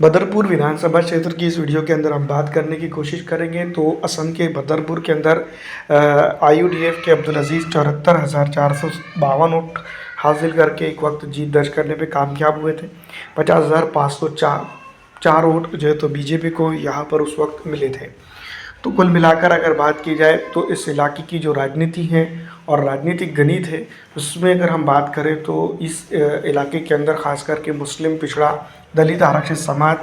बदरपुर विधानसभा क्षेत्र की इस वीडियो के अंदर हम बात करने की कोशिश करेंगे। तो असम के बदरपुर के अंदर IUDF के अब्दुल अजीज़ 74,452 वोट हासिल करके एक वक्त जीत दर्ज करने पे कामयाब हुए थे। 50,504 वोट जो है तो बीजेपी को यहाँ पर उस वक्त मिले थे। तो कुल मिलाकर अगर बात की जाए तो इस इलाके की जो राजनीति है और राजनीतिक गणित है उसमें अगर हम बात करें तो इस इलाके के अंदर ख़ास करके मुस्लिम पिछड़ा दलित आरक्षित समाज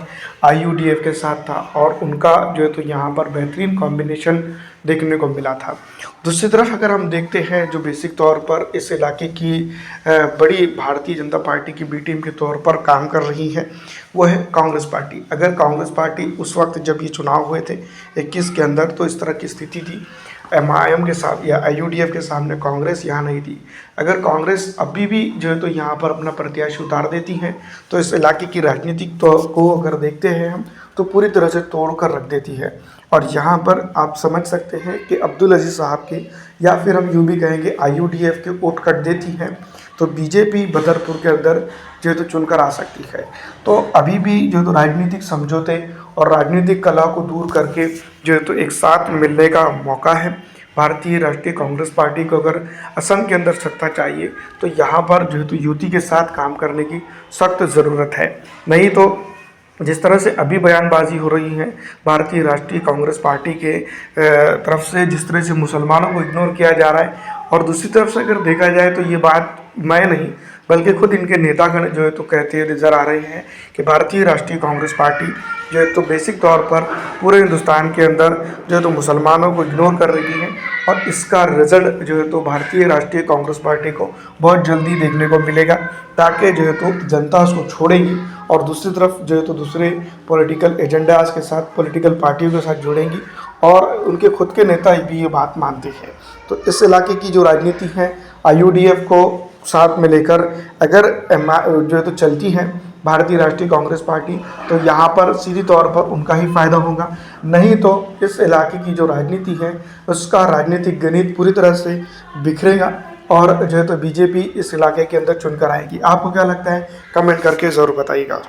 IUDF के साथ था और उनका जो है तो यहाँ पर बेहतरीन कॉम्बिनेशन देखने को मिला था। दूसरी तरफ अगर हम देखते हैं जो बेसिक तौर पर इस इलाके की बड़ी भारतीय जनता पार्टी की बी टीम के तौर पर काम कर रही है वो है कांग्रेस पार्टी। अगर कांग्रेस पार्टी उस वक्त जब ये चुनाव हुए थे 21 के अंदर तो इस तरह की स्थिति थी, MIM के साथ या IUDF के सामने कांग्रेस यहाँ नहीं थी। अगर कांग्रेस अभी भी जो है तो यहाँ पर अपना प्रत्याशी उतार देती है तो इस इलाके की राजनीतिक तो को अगर देखते हैं हम तो पूरी तरह से तोड़ कर रख देती है। और यहाँ पर आप समझ सकते हैं कि अब्दुल अजीज़ साहब के या फिर हम यूँ भी कहेंगे IUDF के वोट कट देती है तो बीजेपी बदरपुर के अंदर जो है तो चुनकर आ सकती है। तो अभी भी जो है तो राजनीतिक समझौते और राजनीतिक कला को दूर करके जो है तो एक साथ मिलने का मौका है। भारतीय राष्ट्रीय कांग्रेस पार्टी को अगर असम के अंदर सत्ता चाहिए तो यहाँ पर जो है तो युति के साथ काम करने की सख्त ज़रूरत है। नहीं तो जिस तरह से अभी बयानबाजी हो रही है भारतीय राष्ट्रीय कांग्रेस पार्टी के तरफ से, जिस तरह से मुसलमानों को इग्नोर किया जा रहा है, और दूसरी तरफ से अगर देखा जाए तो ये बात मैं नहीं बल्कि खुद इनके नेतागण जो है तो कहते नजर आ रहे हैं कि भारतीय राष्ट्रीय कांग्रेस पार्टी जो है तो बेसिक तौर पर पूरे हिंदुस्तान के अंदर जो है तो मुसलमानों को इग्नोर कर रही है और इसका रिजल्ट जो है तो भारतीय राष्ट्रीय कांग्रेस पार्टी को बहुत जल्दी देखने को मिलेगा, ताकि जो है तो जनता उसको छोड़ेगी और दूसरी तरफ जो है तो दूसरे पॉलिटिकल एजेंडाज के साथ पॉलिटिकल पार्टियों के साथ जुड़ेंगी और उनके खुद के नेता भी ये बात मानते हैं। तो इस इलाके की जो राजनीति है IUDF को साथ में लेकर अगर जो है तो चलती है भारतीय राष्ट्रीय कांग्रेस पार्टी तो यहाँ पर सीधी तौर पर उनका ही फायदा होगा। नहीं तो इस इलाके की जो राजनीति है उसका राजनीतिक गणित पूरी तरह से बिखरेगा और जो है तो बीजेपी इस इलाके के अंदर चुनकर आएगी। आपको क्या लगता है कमेंट करके ज़रूर बताइएगा।